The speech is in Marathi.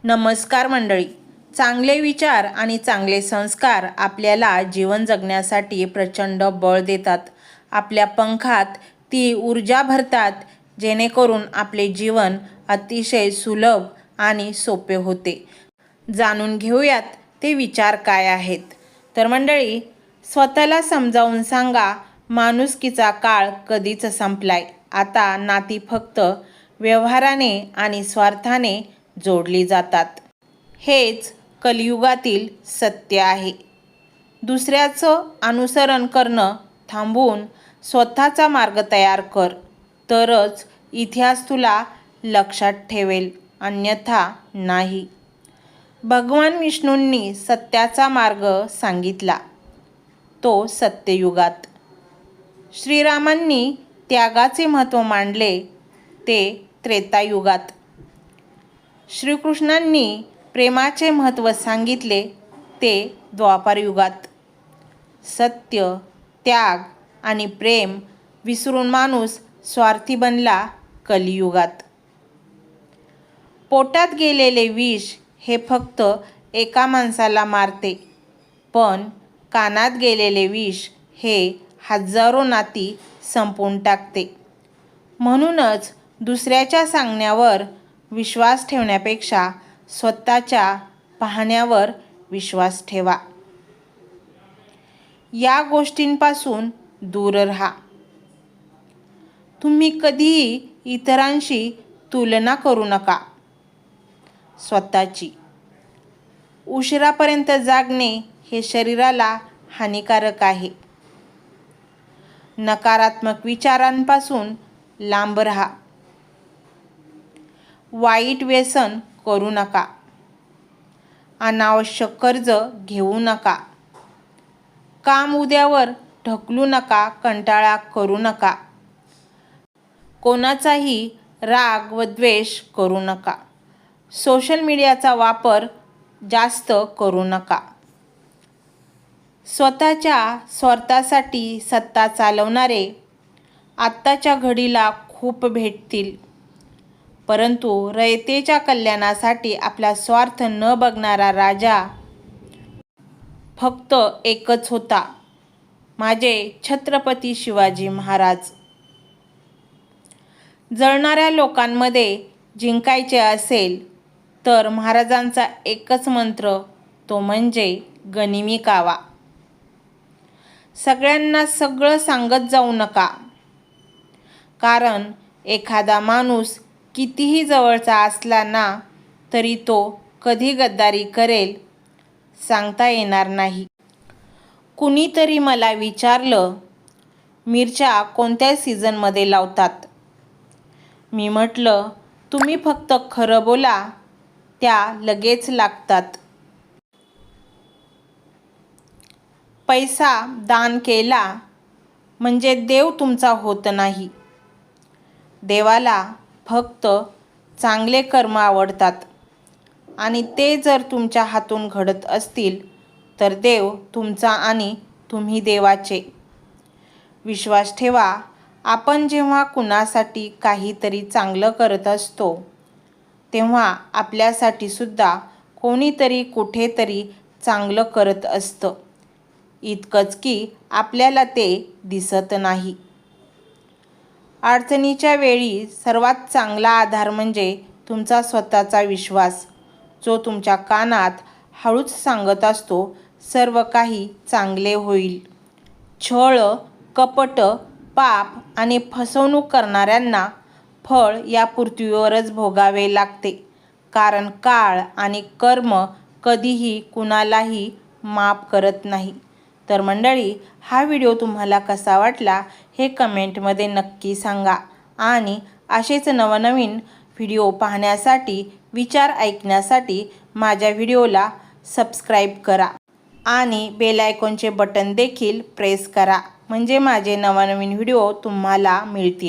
नमस्कार मंडळी. चांगले विचार आणि चांगले संस्कार आपल्याला जीवन जगण्यासाठी प्रचंड बळ देतात. आपल्या पंखात ती ऊर्जा भरतात, जेणेकरून आपले जीवन अतिशय सुलभ आणि सोपे होते. जाणून घेऊयात ते विचार काय आहेत. तर मंडळी, स्वतःला समजावून सांगा, माणुसकीचा काळ कधीच संपलाय. आता नाती फक्त व्यवहाराने आणि स्वार्थाने जोडली जातात. हेच कलियुगातील सत्य आहे. दुसऱ्याचं अनुसरण करणं थांबवून स्वतःचा मार्ग तयार कर, तरच इतिहास तुला लक्षात ठेवेल, अन्यथा नाही. भगवान विष्णूंनी सत्याचा मार्ग सांगितला, तो सत्ययुगात. श्रीरामांनी त्यागाचे महत्त्व मांडले, ते त्रेतायुगात. श्रीकृष्णांनी प्रेमाचे महत्त्व सांगितले, ते द्वापारयुगात. सत्य, त्याग आणि प्रेम विसरून माणूस स्वार्थी बनला कलियुगात. पोटात गेलेले विष हे फक्त एका माणसाला मारते, पण कानात गेलेले विष हे हजारो नाती संपवून टाकते. म्हणूनच दुसऱ्याच्या सांगण्यावर विश्वास ठेवण्यापेक्षा स्वतःच्या पाहण्यावर विश्वास ठेवा. या गोष्टींपासून दूर राहा. तुम्ही कधीही इतरांशी तुलना करू नका, स्वतःची. उशिरापर्यंत जागणे हे शरीराला हानिकारक आहे. नकारात्मक विचारांपासून लांब राहा. वाईट व्यसन करू नका. अनावश्यक कर्ज घेऊ नका. काम उद्यावर ढकलू नका. कंटाळा करू नका. कोणाचाही राग व द्वेष करू नका. सोशल मीडियाचा वापर जास्त करू नका. स्वतःच्या स्वार्थासाठी सत्ता चालवणारे आत्ताच्या घडीला खूप भेटतील, परंतु रयतेच्या कल्याणासाठी आपला स्वार्थ न बघणारा राजा फक्त एकच होता, माझे छत्रपती शिवाजी महाराज. जळणाऱ्या लोकांमध्ये जिंकायचे असेल तर महाराजांचा एकच मंत्र, तो म्हणजे गनिमी कावा. सगळ्यांना सगळं सांगत जाऊ नका, कारण एखादा माणूस कितीही जवळचा असला ना, तरी तो कधी गद्दारी करेल सांगता येणार नाही. कुणीतरी मला विचारलं, मिरच्या कोणत्या सीझनमध्ये लावतात? मी म्हटलं, तुम्ही फक्त खरं बोला, त्या लगेच लागतात. पैसा दान केला म्हणजे देव तुमचा होत नाही. देवाला फक्त चांगले कर्म आवडतात, आणि ते जर तुमच्या हातून घडत असतील तर देव तुमचा आणि तुम्ही देवाचे. विश्वास ठेवा, आपण जेव्हा कुणासाठी काहीतरी चांगलं करत असतो, तेव्हा आपल्यासाठी सुद्धा कोणीतरी कुठेतरी चांगलं करत असतं, इतकंच की आपल्याला ते दिसत नाही. अडचणीच्या वेळी सर्वात चांगला आधार म्हणजे तुमचा स्वतःचा विश्वास, जो तुमच्या कानात हळूच सांगत असतो, सर्व काही चांगले होईल. छळ, कपट, पाप आणि फसवणूक करणाऱ्यांना फळ या पृथ्वीवरच भोगावे लागते, कारण काळ आणि कर्म कधीही कुणालाही माफ करत नाही. तर मंडळी, हा व्हिडिओ तुम्हाला कसा वाटला हे कमेंटमध्ये नक्की सांगा, आणि असेच नवनवीन व्हिडिओ पाहण्यासाठी, विचार ऐकण्यासाठी माझ्या व्हिडिओला सबस्क्राईब करा आणि बेल आयकॉनचे बटन देखील प्रेस करा, म्हणजे माझे नवनवीन व्हिडिओ तुम्हाला मिळतील.